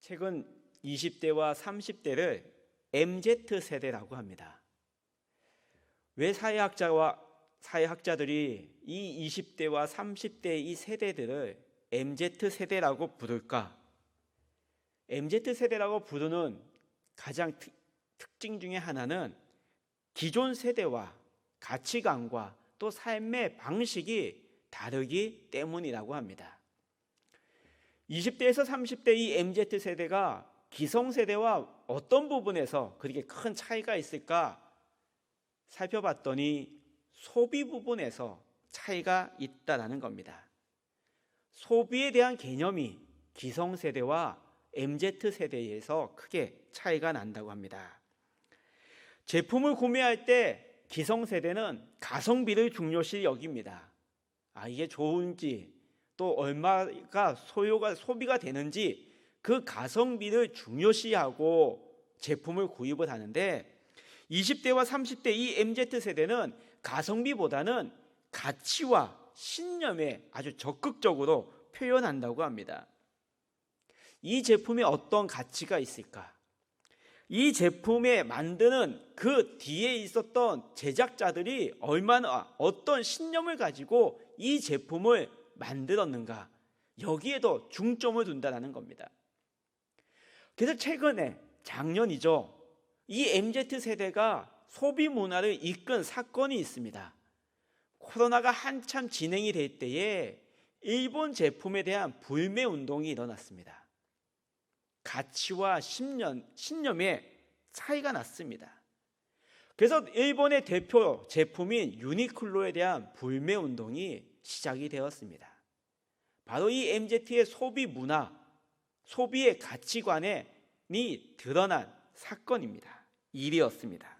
최근 20대와 30대를 MZ세대라고 합니다. 왜 사회학자들이 이 20대와 30대 이 세대들을 MZ세대라고 부를까? MZ세대라고 부르는 가장 특징 중에 하나는 기존 세대와 가치관과 또 삶의 방식이 다르기 때문이라고 합니다. 20대에서 30대 이 MZ세대가 기성세대와 어떤 부분에서 그렇게 큰 차이가 있을까 살펴봤더니 소비 부분에서 차이가 있다는 겁니다. 소비에 대한 개념이 기성세대와 MZ세대에서 크게 차이가 난다고 합니다. 제품을 구매할 때 기성세대는 가성비를 중요시 여깁니다. 이게 좋은지 또 얼마가 소비가 되는지 그 가성비를 중요시하고 제품을 구입을 하는데 20대와 30대 이 MZ세대는 가성비보다는 가치와 신념에 아주 적극적으로 표현한다고 합니다. 이 제품에 어떤 가치가 있을까? 이 제품에 만드는 그 뒤에 있었던 제작자들이 얼마나 어떤 신념을 가지고 이 제품을 만들었는가, 여기에도 중점을 둔다는 겁니다. 그래서 최근에 작년이죠, 이 MZ세대가 소비 문화를 이끈 사건이 있습니다. 코로나가 한참 진행이 될 때에 일본 제품에 대한 불매 운동이 일어났습니다. 가치와 신념에 차이가 났습니다. 그래서 일본의 대표 제품인 유니클로에 대한 불매 운동이 시작이 되었습니다. 바로 이 MZ의 소비 문화, 소비의 가치관이 드러난 사건입니다. 일이었습니다.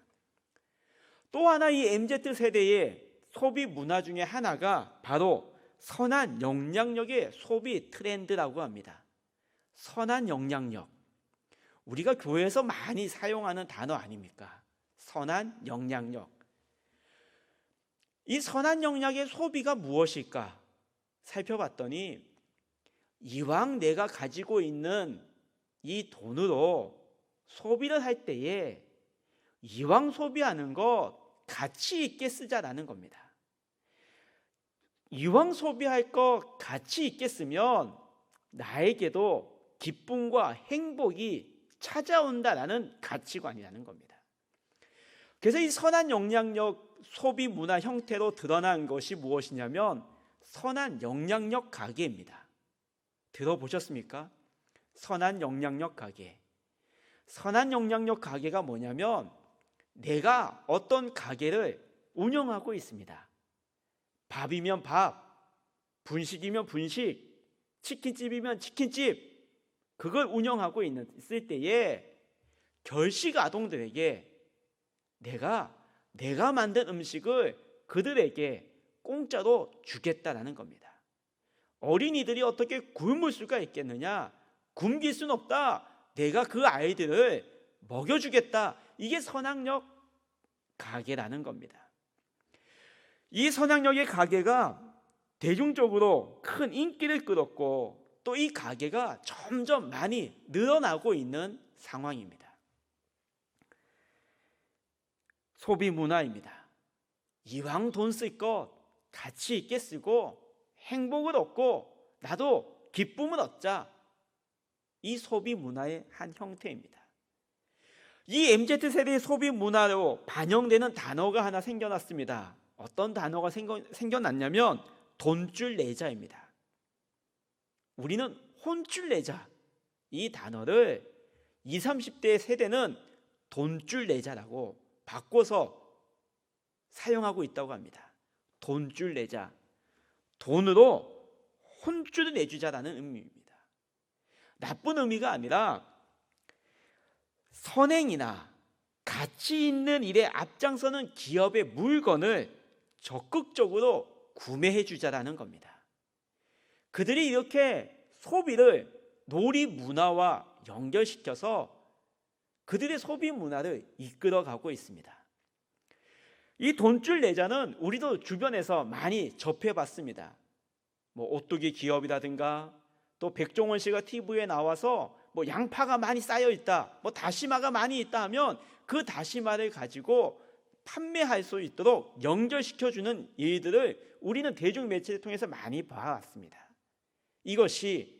또 하나 이 MZ세대의 소비 문화 중에 하나가 바로 선한 영향력의 소비 트렌드라고 합니다. 선한 영향력, 우리가 교회에서 많이 사용하는 단어 아닙니까? 선한 영향력. 이 선한 영향의 소비가 무엇일까 살펴봤더니 이왕 내가 가지고 있는 이 돈으로 소비를 할 때에 이왕 소비하는 것 가치 있게 쓰자라는 겁니다. 이왕 소비할 것 가치 있게 쓰면 나에게도 기쁨과 행복이 찾아온다라는 가치관이라는 겁니다. 그래서 이 선한 영향력 소비 문화 형태로 드러난 것이 무엇이냐면 선한 영향력 가게입니다. 들어보셨습니까? 선한 영향력 가게. 선한 영향력 가게가 뭐냐면 내가 어떤 가게를 운영하고 있습니다. 밥이면 밥, 분식이면 분식, 치킨집이면 치킨집, 그걸 운영하고 있을 때에 결식 아동들에게 내가 만든 음식을 그들에게 공짜로 주겠다라는 겁니다. 어린이들이 어떻게 굶을 수가 있겠느냐? 굶길 수는 없다. 내가 그 아이들을 먹여주겠다. 이게 선악역 가게라는 겁니다. 이 선악역의 가게가 대중적으로 큰 인기를 끌었고 또 이 가게가 점점 많이 늘어나고 있는 상황입니다. 소비 문화입니다. 이왕 돈 쓸 것 가치 있게 쓰고 행복을 얻고 나도 기쁨을 얻자. 이 소비 문화의 한 형태입니다. 이 MZ세대의 소비 문화로 반영되는 단어가 하나 생겨났습니다. 어떤 단어가 생겨났냐면 돈줄 내자입니다. 우리는 혼줄 내자, 이 단어를 20, 30대 세대는 돈줄 내자라고 바꿔서 사용하고 있다고 합니다. 돈줄 내자, 돈으로 혼줄을 내주자라는 의미입니다. 나쁜 의미가 아니라 선행이나 가치 있는 일에 앞장서는 기업의 물건을 적극적으로 구매해 주자라는 겁니다. 그들이 이렇게 소비를 놀이 문화와 연결시켜서 그들의 소비 문화를 이끌어가고 있습니다. 이 돈줄 내자는 우리도 주변에서 많이 접해봤습니다. 오뚜기 기업이라든가 또 백종원 씨가 TV에 나와서 뭐 양파가 많이 쌓여 있다, 뭐 다시마가 많이 있다 하면 그 다시마를 가지고 판매할 수 있도록 연결시켜주는 일들을 우리는 대중매체를 통해서 많이 봐왔습니다. 이것이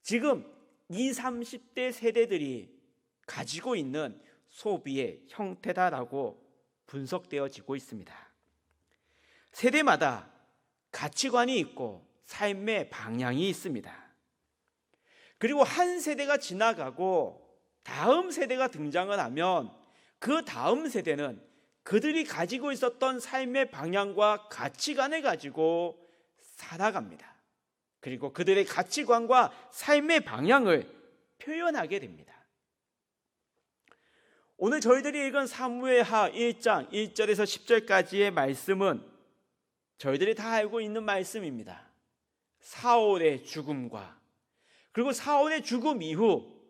지금 20, 30대 세대들이 가지고 있는 소비의 형태다라고 분석되어지고 있습니다. 세대마다 가치관이 있고 삶의 방향이 있습니다. 그리고 한 세대가 지나가고 다음 세대가 등장을 하면 그 다음 세대는 그들이 가지고 있었던 삶의 방향과 가치관을 가지고 살아갑니다. 그리고 그들의 가치관과 삶의 방향을 표현하게 됩니다. 오늘 저희들이 읽은 사무엘하 1장 1절에서 10절까지의 말씀은 저희들이 다 알고 있는 말씀입니다. 사울의 죽음과 그리고 사울의 죽음 이후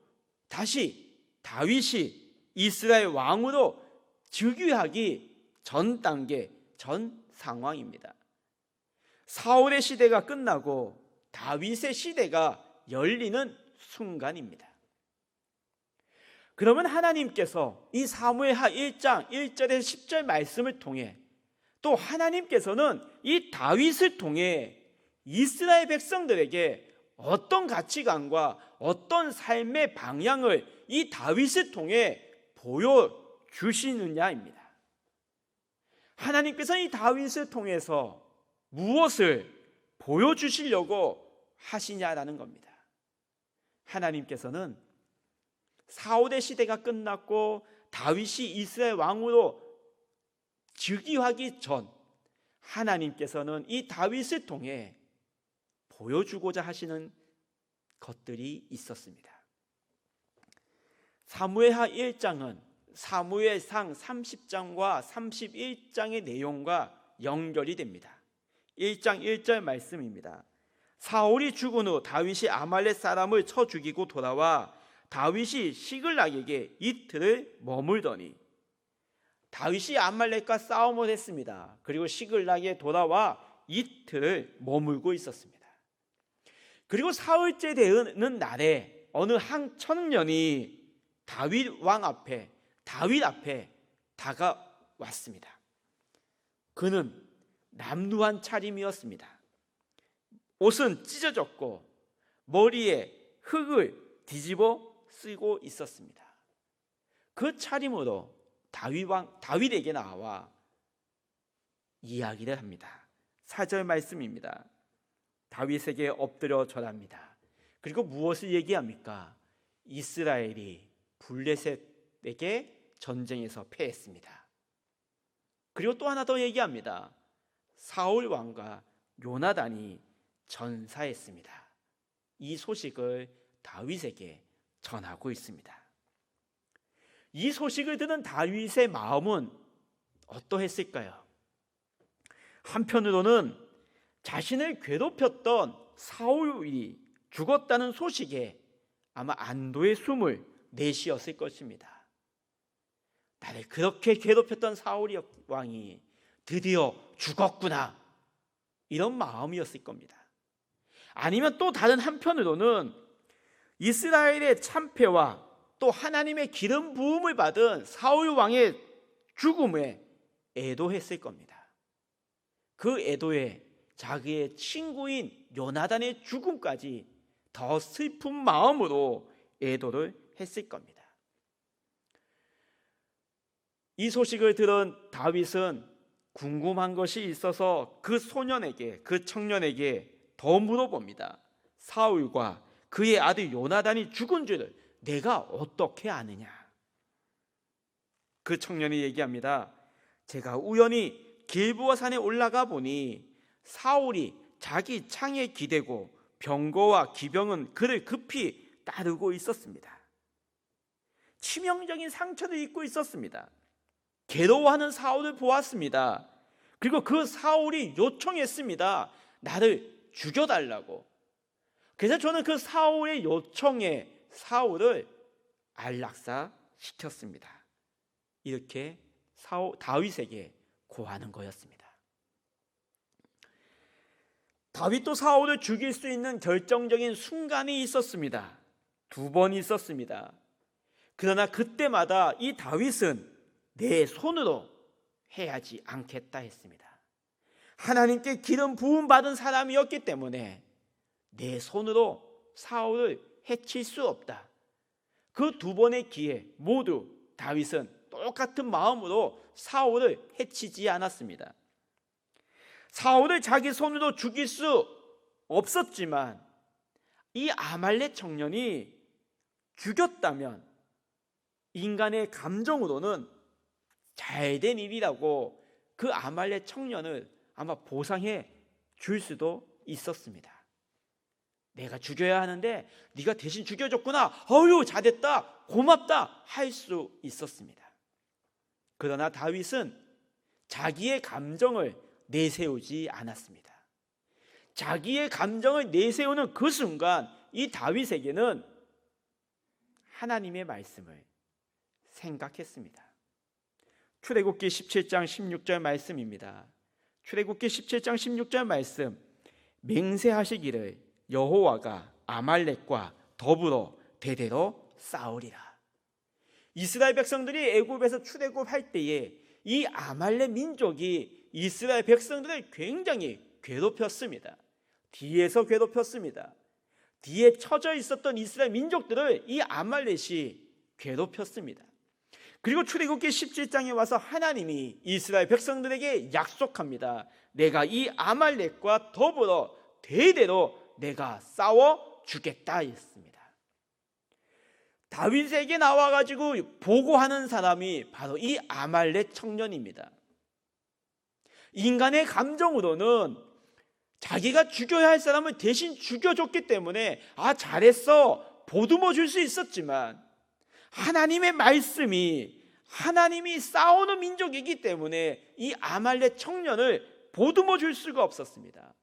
다시 다윗이 이스라엘 왕으로 즉위하기 전 단계, 전 상황입니다. 사울의 시대가 끝나고 다윗의 시대가 열리는 순간입니다. 그러면 하나님께서 이 사무엘하 1장 1절에서 10절 말씀을 통해 또 하나님께서는 이 다윗을 통해 이스라엘 백성들에게 어떤 가치관과 어떤 삶의 방향을 이 다윗을 통해 보여주시느냐입니다. 하나님께서는 이 다윗을 통해서 무엇을 보여주시려고 하시냐라는 겁니다. 하나님께서는 사울의 시대가 끝났고 다윗이 이스라엘 왕으로 즉위하기 전 하나님께서는 이 다윗을 통해 보여주고자 하시는 것들이 있었습니다. 사무엘하 1장은 사무엘상 30장과 31장의 내용과 연결이 됩니다. 1장 1절 말씀입니다. 사울이 죽은 후 다윗이 아말렉 사람을 쳐 죽이고 돌아와 다윗이 시글락에게 이틀을 머물더니 다윗이 아말렉과 싸움을 했습니다. 그리고 시글락에 돌아와 이틀을 머물고 있었습니다. 그리고 사흘째 되는 날에 어느 한 청년이 다윗 앞에 다가왔습니다. 그는 남루한 차림이었습니다. 옷은 찢어졌고 머리에 흙을 뒤집어 쓰고 있었습니다. 그 차림으로 다윗에게 나와 이야기를 합니다. 4절 말씀입니다. 다윗에게 엎드려 절합니다. 그리고 무엇을 얘기합니까? 이스라엘이 블레셋에게 전쟁에서 패했습니다. 그리고 또 하나 더 얘기합니다. 사울 왕과 요나단이 전사했습니다. 이 소식을 다윗에게 전하고 있습니다. 이 소식을 들은 다윗의 마음은 어떠했을까요? 한편으로는 자신을 괴롭혔던 사울이 죽었다는 소식에 아마 안도의 숨을 내쉬었을 것입니다. 나를 그렇게 괴롭혔던 사울 왕이 드디어 죽었구나, 이런 마음이었을 겁니다. 아니면 또 다른 한편으로는 이스라엘의 참패와 또 하나님의 기름 부음을 받은 사울 왕의 죽음에 애도했을 겁니다. 그 애도에 자기의 친구인 요나단의 죽음까지 더 슬픈 마음으로 애도를 했을 겁니다. 이 소식을 들은 다윗은 궁금한 것이 있어서 그 청년에게 더 물어봅니다. 사울과 그의 아들 요나단이 죽은 줄을 내가 어떻게 아느냐? 그 청년이 얘기합니다. 제가 우연히 길보아 산에 올라가 보니 사울이 자기 창에 기대고 병거와 기병은 그를 급히 따르고 있었습니다. 치명적인 상처를 입고 있었습니다. 괴로워하는 사울을 보았습니다. 그리고 그 사울이 요청했습니다. 나를 죽여달라고. 그래서 저는 그 사울의 요청에 사울을 안락사시켰습니다. 이렇게 다윗에게 고하는 거였습니다. 다윗도 사울을 죽일 수 있는 결정적인 순간이 있었습니다. 2번 있었습니다. 그러나 그때마다 이 다윗은 내 손으로 해하지 않겠다 했습니다. 하나님께 기름 부음 받은 사람이었기 때문에 내 손으로 사울을 해칠 수 없다. 그 2번의 기회 모두 다윗은 똑같은 마음으로 사울을 해치지 않았습니다. 사울을 자기 손으로 죽일 수 없었지만 이 아말렉 청년이 죽였다면 인간의 감정으로는 잘된 일이라고 그 아말렉 청년을 아마 보상해 줄 수도 있었습니다. 내가 죽여야 하는데 네가 대신 죽여줬구나, 어휴 잘했다, 고맙다 할 수 있었습니다. 그러나 다윗은 자기의 감정을 내세우지 않았습니다. 자기의 감정을 내세우는 그 순간 이 다윗에게는 하나님의 말씀을 생각했습니다. 출애굽기 17장 16절 말씀입니다. 출애굽기 17장 16절 말씀, 맹세하시기를 여호와가 아말렉과 더불어 대대로 싸우리라. 이스라엘 백성들이 애굽에서 출애굽할 때에 이 아말렉 민족이 이스라엘 백성들을 굉장히 괴롭혔습니다. 뒤에서 괴롭혔습니다. 뒤에 처져 있었던 이스라엘 민족들을 이 아말렉이 괴롭혔습니다. 그리고 출애굽기 17장에 와서 하나님이 이스라엘 백성들에게 약속합니다. 내가 이 아말렉과 더불어 대대로 내가 싸워 주겠다 했습니다. 다윗에게 나와가지고 보고하는 사람이 바로 이 아말렉 청년입니다. 인간의 감정으로는 자기가 죽여야 할 사람을 대신 죽여줬기 때문에 잘했어 보듬어 줄 수 있었지만 하나님의 말씀이, 하나님이 싸우는 민족이기 때문에 이 아말렉 청년을 보듬어 줄 수가 없었습니다.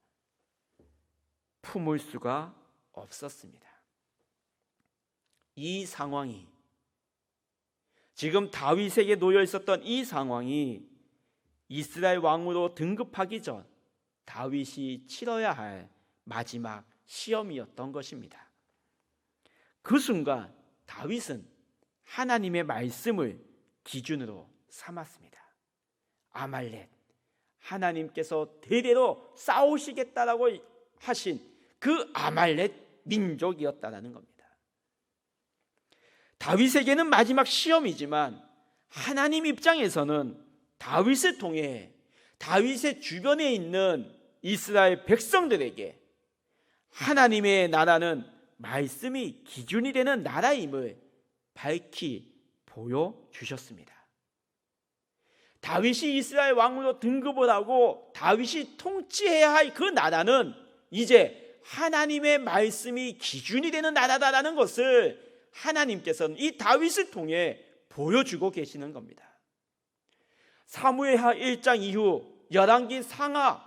품을 수가 없었습니다. 이 상황이, 지금 다윗에게 놓여 있었던 이 상황이 이스라엘 왕으로 등급하기 전 다윗이 치러야 할 마지막 시험이었던 것입니다. 그 순간 다윗은 하나님의 말씀을 기준으로 삼았습니다. 아말렉, 하나님께서 대대로 싸우시겠다라고 하신 그 아말렉 민족이었다라는 겁니다. 다윗에게는 마지막 시험이지만 하나님 입장에서는 다윗을 통해 다윗의 주변에 있는 이스라엘 백성들에게 하나님의 나라는 말씀이 기준이 되는 나라임을 밝히 보여주셨습니다. 다윗이 이스라엘 왕으로 등급을 하고 다윗이 통치해야 할 그 나라는 이제 하나님의 말씀이 기준이 되는 나라다라는 것을 하나님께서는 이 다윗을 통해 보여주고 계시는 겁니다. 사무엘하 1장 이후 열왕기 상하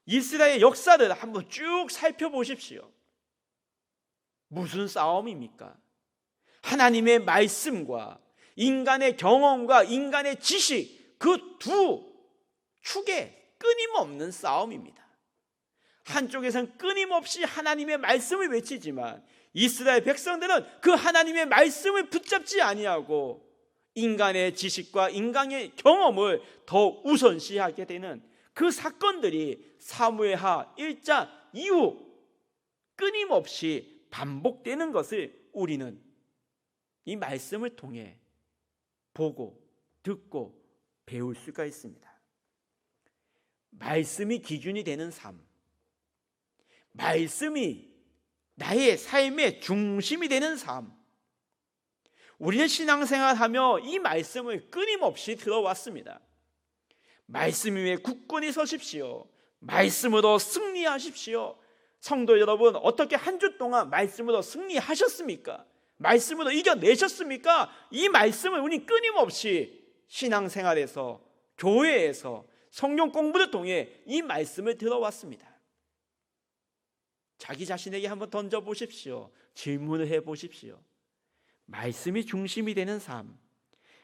이스라엘 역사를 한번 쭉 살펴보십시오. 무슨 싸움입니까? 하나님의 말씀과 인간의 경험과 인간의 지식, 그 두 축의 끊임없는 싸움입니다. 한쪽에서는 끊임없이 하나님의 말씀을 외치지만 이스라엘 백성들은 그 하나님의 말씀을 붙잡지 아니하고 인간의 지식과 인간의 경험을 더 우선시하게 되는 그 사건들이 사무엘하 1장 이후 끊임없이 반복되는 것을 우리는 이 말씀을 통해 보고 듣고 배울 수가 있습니다. 말씀이 기준이 되는 삶, 말씀이 나의 삶의 중심이 되는 삶, 우리는 신앙생활하며 이 말씀을 끊임없이 들어왔습니다. 말씀 위에 굳건히 서십시오. 말씀으로 승리하십시오. 성도 여러분, 어떻게 한 주 동안 말씀으로 승리하셨습니까? 말씀으로 이겨내셨습니까? 이 말씀을 우리 끊임없이 신앙생활에서, 교회에서 성경 공부를 통해 이 말씀을 들어왔습니다. 자기 자신에게 한번 던져보십시오. 질문을 해보십시오. 말씀이 중심이 되는 삶,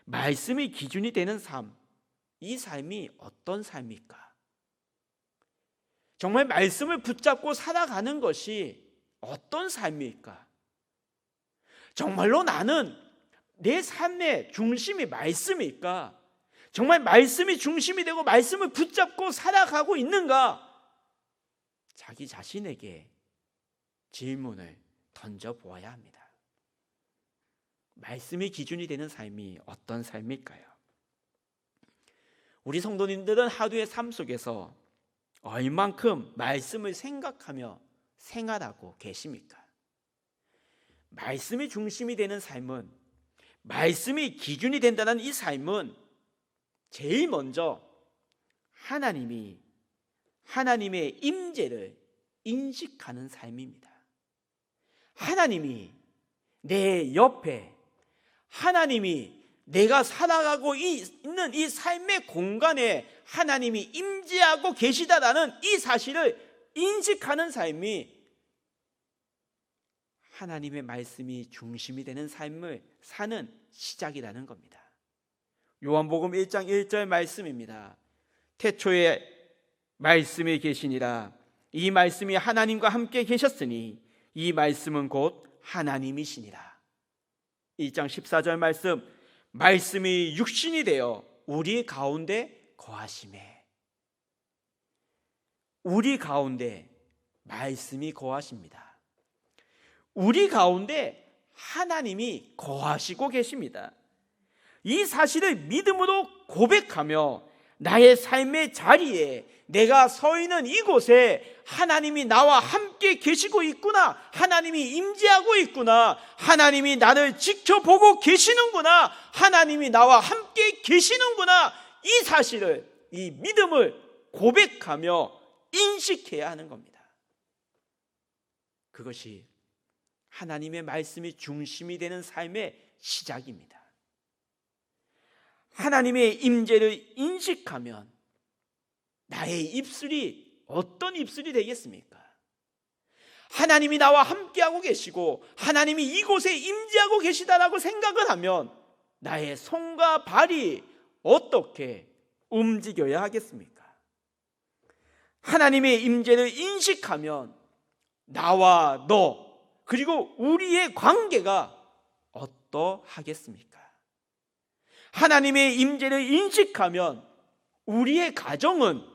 말씀이 기준이 되는 삶, 이 삶이 어떤 삶입니까? 정말 말씀을 붙잡고 살아가는 것이 어떤 삶일까? 정말로 나는 내 삶의 중심이 말씀일까? 정말 말씀이 중심이 되고 말씀을 붙잡고 살아가고 있는가? 자기 자신에게 질문을 던져보아야 합니다. 말씀이 기준이 되는 삶이 어떤 삶일까요? 우리 성도님들은 하루의 삶 속에서 얼만큼 말씀을 생각하며 생활하고 계십니까? 말씀이 중심이 되는 삶은, 말씀이 기준이 된다는 이 삶은 제일 먼저 하나님의 임재를 인식하는 삶입니다. 하나님이 내 옆에, 하나님이 내가 살아가고 있는 이 삶의 공간에 하나님이 임재하고 계시다라는 이 사실을 인식하는 삶이 하나님의 말씀이 중심이 되는 삶을 사는 시작이라는 겁니다. 요한복음 1장 1절 말씀입니다. 태초에 말씀이 계시니라. 이 말씀이 하나님과 함께 계셨으니 이 말씀은 곧 하나님이시니라. 1장 14절 말씀, 말씀이 육신이 되어 우리 가운데 거하시매. 우리 가운데 말씀이 거하십니다. 우리 가운데 하나님이 거하시고 계십니다. 이 사실을 믿음으로 고백하며 나의 삶의 자리에, 내가 서 있는 이곳에 하나님이 나와 함께 계시고 있구나, 하나님이 임재하고 있구나, 하나님이 나를 지켜보고 계시는구나, 하나님이 나와 함께 계시는구나, 이 사실을, 이 믿음을 고백하며 인식해야 하는 겁니다. 그것이 하나님의 말씀이 중심이 되는 삶의 시작입니다. 하나님의 임재를 인식하면 나의 입술이 어떤 입술이 되겠습니까? 하나님이 나와 함께하고 계시고 하나님이 이곳에 임재하고 계시다라고 생각을 하면 나의 손과 발이 어떻게 움직여야 하겠습니까? 하나님의 임재를 인식하면 나와 너, 그리고 우리의 관계가 어떠하겠습니까? 하나님의 임재를 인식하면 우리의 가정은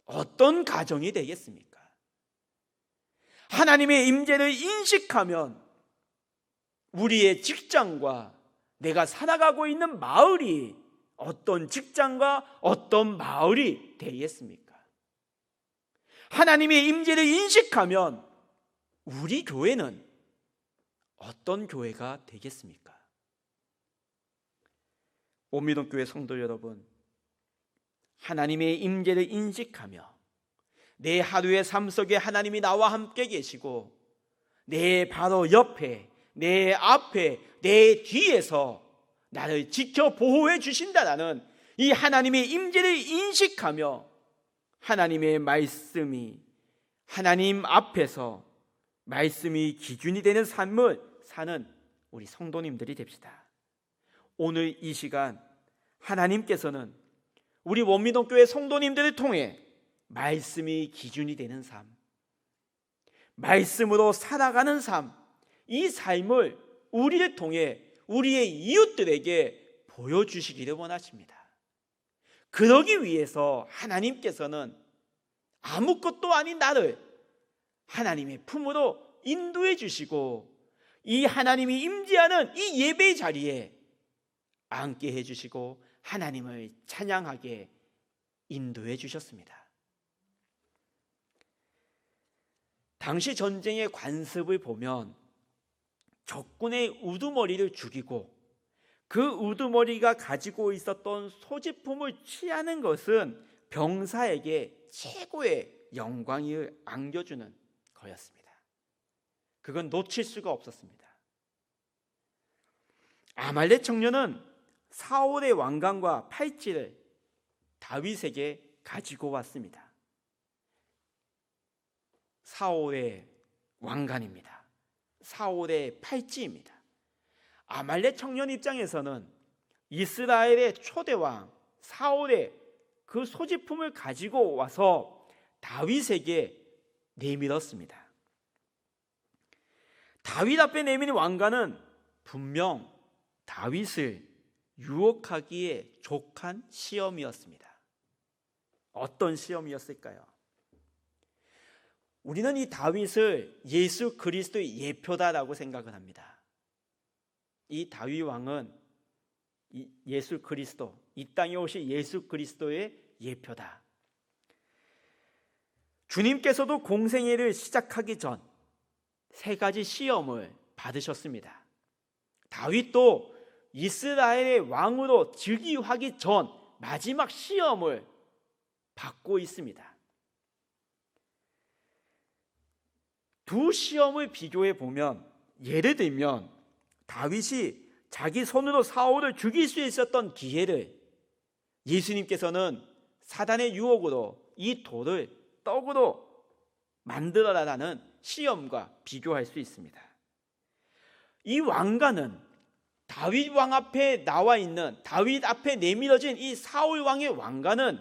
어떤 가정이 되겠습니까? 하나님의 임재를 인식하면 우리의 직장과 내가 살아가고 있는 마을이 어떤 직장과 어떤 마을이 되겠습니까? 하나님의 임재를 인식하면 우리 교회는 어떤 교회가 되겠습니까? 오미동교회 성도 여러분, 하나님의 임재를 인식하며 내 하루의 삶 속에 하나님이 나와 함께 계시고 내 바로 옆에, 내 앞에, 내 뒤에서 나를 지켜 보호해 주신다라는 이 하나님의 임재를 인식하며 하나님의 말씀이, 하나님 앞에서 말씀이 기준이 되는 삶을 사는 우리 성도님들이 됩시다. 오늘 이 시간 하나님께서는 우리 원미동교회 성도님들을 통해 말씀이 기준이 되는 삶, 말씀으로 살아가는 삶, 이 삶을 우리를 통해 우리의 이웃들에게 보여주시기를 원하십니다. 그러기 위해서 하나님께서는 아무것도 아닌 나를 하나님의 품으로 인도해 주시고 이 하나님이 임재하는 이 예배의 자리에 앉게 해주시고 하나님을 찬양하게 인도해 주셨습니다. 당시 전쟁의 관습을 보면 적군의 우두머리를 죽이고 그 우두머리가 가지고 있었던 소지품을 취하는 것은 병사에게 최고의 영광을 안겨주는 거였습니다. 그건 놓칠 수가 없었습니다. 아말렉 청년은 사울의 왕관과 팔찌를 다윗에게 가지고 왔습니다. 사울의 왕관입니다. 사울의 팔찌입니다. 아말렉 청년 입장에서는 이스라엘의 초대왕 사울의 그 소지품을 가지고 와서 다윗에게 내밀었습니다. 다윗 앞에 내민 왕관은 분명 다윗을 유혹하기에 족한 시험이었습니다. 어떤 시험이었을까요? 우리는 이 다윗을 예수 그리스도의 예표다라고 생각을 합니다. 이 다윗 왕은 예수 그리스도, 이 땅에 오신 예수 그리스도의 예표다. 주님께서도 공생애를 시작하기 전 3가지 시험을 받으셨습니다. 다윗도 이스라엘의 왕으로 즉위하기 전 마지막 시험을 받고 있습니다. 두 시험을 비교해 보면, 예를 들면 다윗이 자기 손으로 사울을 죽일 수 있었던 기회를 예수님께서는 사단의 유혹으로 이 돌을 떡으로 만들어라라는 시험과 비교할 수 있습니다. 이 왕가는 다윗 왕 앞에 나와 있는, 다윗 앞에 내밀어진 이 사울 왕의 왕가는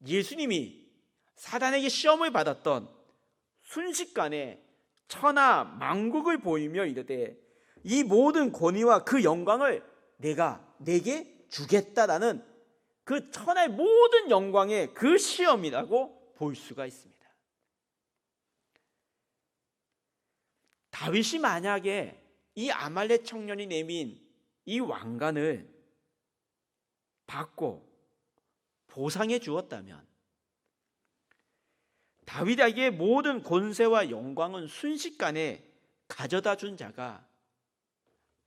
예수님이 사단에게 시험을 받았던 순식간에 천하 만국을 보이며 이르되 이 모든 권위와 그 영광을 내게 주겠다라는 그 천하의 모든 영광의 그 시험이라고 볼 수가 있습니다. 다윗이 만약에 이 아말렉 청년이 내민 이 왕관을 받고 보상해 주었다면 다윗에게 모든 권세와 영광은 순식간에 가져다 준 자가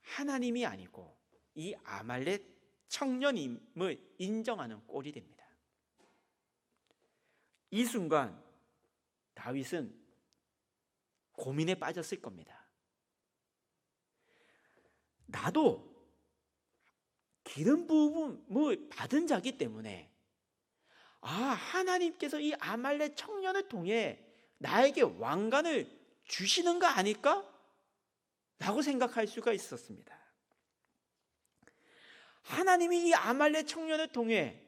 하나님이 아니고 이 아말렉 청년임을 인정하는 꼴이 됩니다. 이 순간 다윗은 고민에 빠졌을 겁니다. 나도 기름 부음을 받은 자기 때문에 하나님께서 이 아말렉 청년을 통해 나에게 왕관을 주시는 거 아닐까? 라고 생각할 수가 있었습니다. 하나님이 이 아말렉 청년을 통해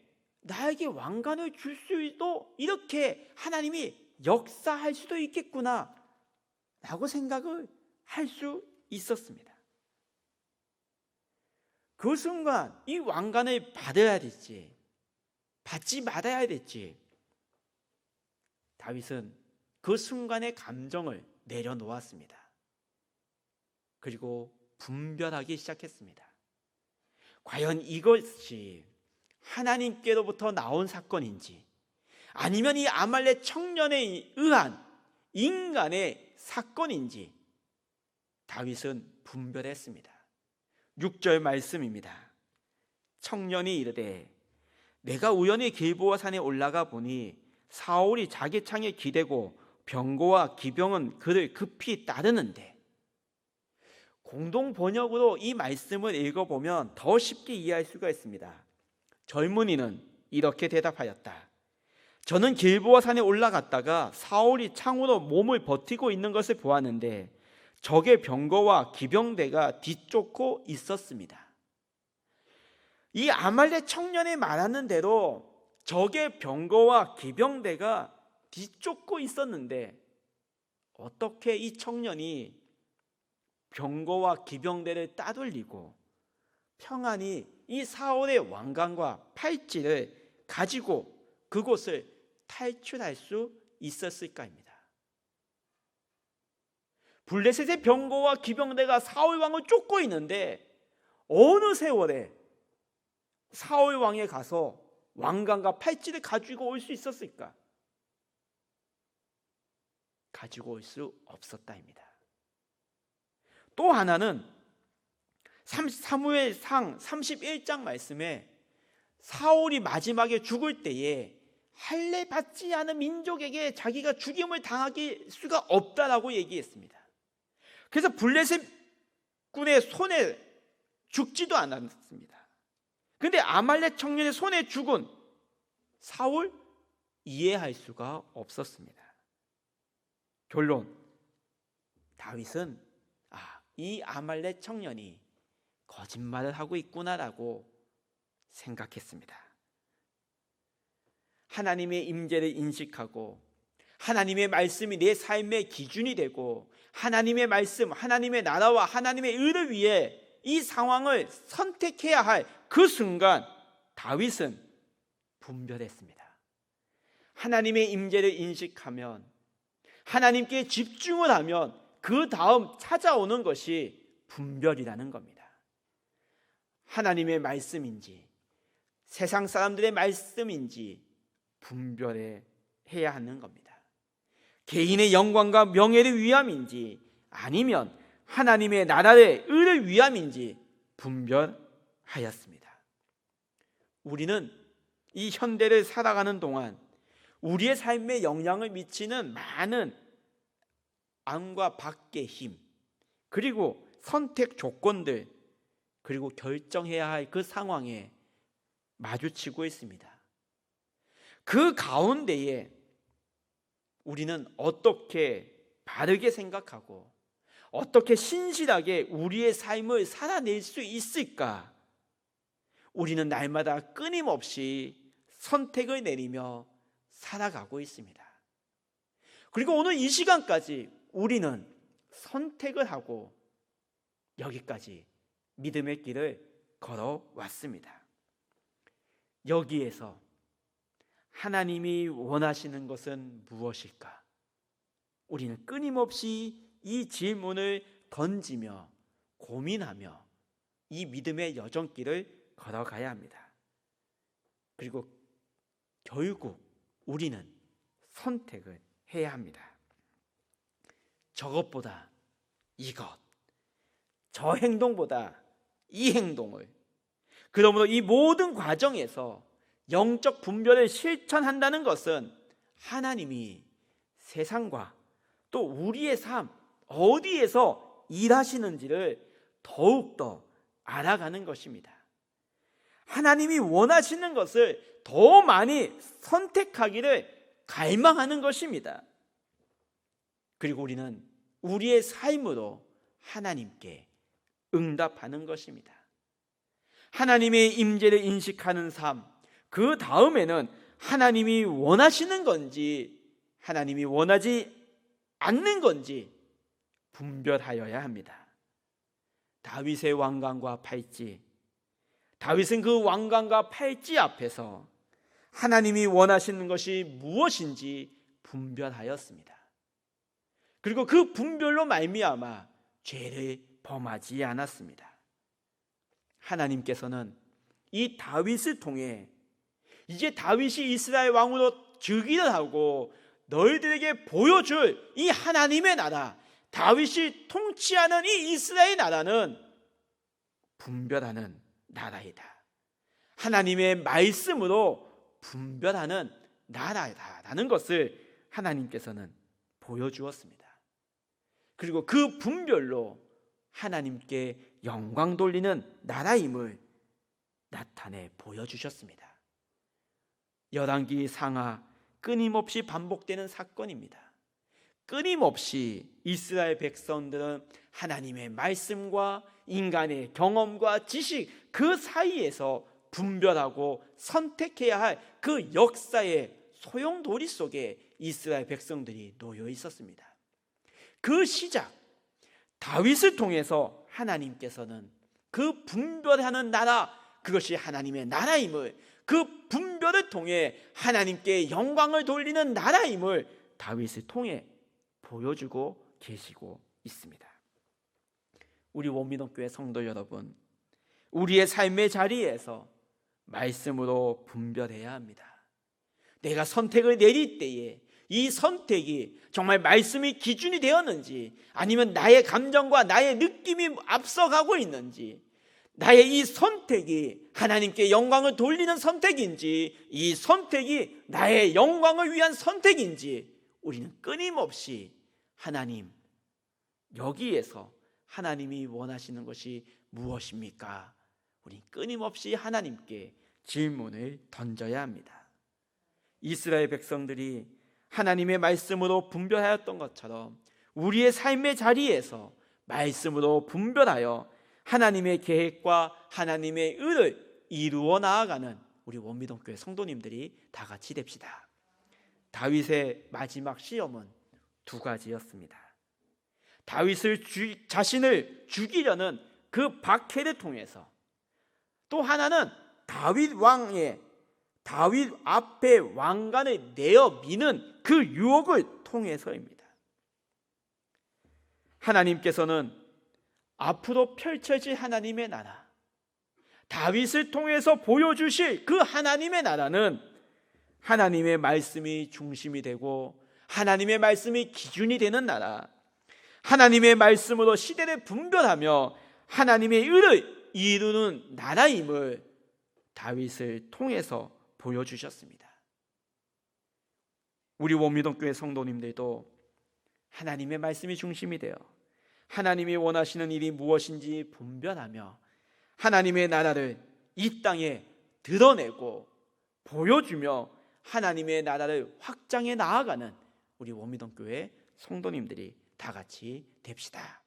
나에게 왕관을 줄 수도, 이렇게 하나님이 역사할 수도 있겠구나 라고 생각을 할 수 있었습니다. 그 순간 이 왕관을 받아야 될지 받지 말아야 될지 다윗은 그 순간의 감정을 내려놓았습니다. 그리고 분별하기 시작했습니다. 과연 이것이 하나님께로부터 나온 사건인지 아니면 이 아말렉 청년에 의한 인간의 사건인지 다윗은 분별했습니다. 6절 말씀입니다. 청년이 이르되 내가 우연히 길보아 산에 올라가 보니 사울이 자기 창에 기대고 병거와 기병은 그를 급히 따르는데, 공동 번역으로 이 말씀을 읽어보면 더 쉽게 이해할 수가 있습니다. 젊은이는 이렇게 대답하였다. 저는 길보아 산에 올라갔다가 사울이 창으로 몸을 버티고 있는 것을 보았는데 적의 병거와 기병대가 뒤쫓고 있었습니다. 이 아말렉 청년이 말하는 대로 적의 병거와 기병대가 뒤쫓고 있었는데 어떻게 이 청년이 병거와 기병대를 따돌리고 평안히 이 사울의 왕관과 팔찌를 가지고 그곳을 탈출할 수 있었을까입니다. 블레셋의 병거와 기병대가 사울 왕을 쫓고 있는데 어느 세월에 사울 왕에 가서 왕관과 팔찌를 가지고 올 수 있었을까? 가지고 올 수 없었다입니다. 또 하나는 사무엘상 31장 말씀에 사울이 마지막에 죽을 때에 할례 받지 않은 민족에게 자기가 죽임을 당할 수가 없다라고 얘기했습니다. 그래서 블레셋 군의 손에 죽지도 않았습니다. 그런데 아말렉 청년의 손에 죽은 사울 이해할 수가 없었습니다. 결론, 다윗은 이 아말렉 청년이 거짓말을 하고 있구나라고 생각했습니다. 하나님의 임재를 인식하고 하나님의 말씀이 내 삶의 기준이 되고 하나님의 말씀, 하나님의 나라와 하나님의 의를 위해 이 상황을 선택해야 할 그 순간 다윗은 분별했습니다. 하나님의 임재를 인식하면, 하나님께 집중을 하면 그 다음 찾아오는 것이 분별이라는 겁니다. 하나님의 말씀인지 세상 사람들의 말씀인지 분별해야 하는 겁니다. 개인의 영광과 명예를 위함인지 아니면 하나님의 나라의 의를 위함인지 분별하였습니다. 우리는 이 현대를 살아가는 동안 우리의 삶에 영향을 미치는 많은 안과 밖의 힘, 그리고 선택 조건들, 그리고 결정해야 할 그 상황에 마주치고 있습니다. 그 가운데에 우리는 어떻게 바르게 생각하고 어떻게 신실하게 우리의 삶을 살아낼 수 있을까? 우리는 날마다 끊임없이 선택을 내리며 살아가고 있습니다. 그리고 오늘 이 시간까지 우리는 선택을 하고 여기까지 믿음의 길을 걸어왔습니다. 여기에서 하나님이 원하시는 것은 무엇일까? 우리는 끊임없이 이 질문을 던지며 고민하며 이 믿음의 여정길을 걸어가야 합니다. 그리고 결국 우리는 선택을 해야 합니다. 저것보다 이것, 저 행동보다 이 행동을, 그러므로 이 모든 과정에서 영적 분별을 실천한다는 것은 하나님이 세상과 또 우리의 삶 어디에서 일하시는지를 더욱더 알아가는 것입니다. 하나님이 원하시는 것을 더 많이 선택하기를 갈망하는 것입니다. 그리고 우리는 우리의 삶으로 하나님께 응답하는 것입니다. 하나님의 임재를 인식하는 삶, 그 다음에는 하나님이 원하시는 건지 하나님이 원하지 않는 건지 분별하여야 합니다. 다윗의 왕관과 팔찌, 다윗은 그 왕관과 팔찌 앞에서 하나님이 원하시는 것이 무엇인지 분별하였습니다. 그리고 그 분별로 말미암아 죄를 범하지 않았습니다. 하나님께서는 이 다윗을 통해 이제 다윗이 이스라엘 왕으로 즉위를 하고 너희들에게 보여줄 이 하나님의 나라, 다윗이 통치하는 이 이스라엘 나라는 분별하는 나라이다. 하나님의 말씀으로 분별하는 나라다라는 것을 하나님께서는 보여주었습니다. 그리고 그 분별로 하나님께 영광 돌리는 나라임을 나타내 보여주셨습니다. 열왕기 상하 끊임없이 반복되는 사건입니다. 끊임없이 이스라엘 백성들은 하나님의 말씀과 인간의 경험과 지식 그 사이에서 분별하고 선택해야 할 그 역사의 소용돌이 속에 이스라엘 백성들이 놓여 있었습니다. 그 시작, 다윗을 통해서 하나님께서는 그 분별하는 나라, 그것이 하나님의 나라임을, 그 분별을 통해 하나님께 영광을 돌리는 나라임을 다윗을 통해 보여주고 계시고 있습니다. 우리 원민동교회 성도 여러분, 우리의 삶의 자리에서 말씀으로 분별해야 합니다. 내가 선택을 내릴 때에 이 선택이 정말 말씀이 기준이 되었는지, 아니면 나의 감정과 나의 느낌이 앞서가고 있는지, 나의 이 선택이 하나님께 영광을 돌리는 선택인지, 이 선택이 나의 영광을 위한 선택인지, 우리는 끊임없이 하나님, 여기에서 하나님이 원하시는 것이 무엇입니까? 우리 끊임없이 하나님께 질문을 던져야 합니다. 이스라엘 백성들이 하나님의 말씀으로 분별하였던 것처럼 우리의 삶의 자리에서 말씀으로 분별하여 하나님의 계획과 하나님의 의를 이루어 나아가는 우리 원미동교회 성도님들이 다 같이 됩시다. 다윗의 마지막 시험은 두 가지였습니다. 다윗을 자신을 죽이려는 그 박해를 통해서, 또 하나는 다윗 앞에 왕관을 내어 미는 그 유혹을 통해서입니다. 하나님께서는 앞으로 펼쳐질 하나님의 나라, 다윗을 통해서 보여주실 그 하나님의 나라는 하나님의 말씀이 중심이 되고 하나님의 말씀이 기준이 되는 나라, 하나님의 말씀으로 시대를 분별하며 하나님의 의를 이루는 나라임을 다윗을 통해서 보여주셨습니다. 우리 원미동교회 성도님들도 하나님의 말씀이 중심이 되어 하나님이 원하시는 일이 무엇인지 분별하며 하나님의 나라를 이 땅에 드러내고 보여주며 하나님의 나라를 확장해 나아가는 우리 원미동교회 성도님들이 다 같이 됩시다.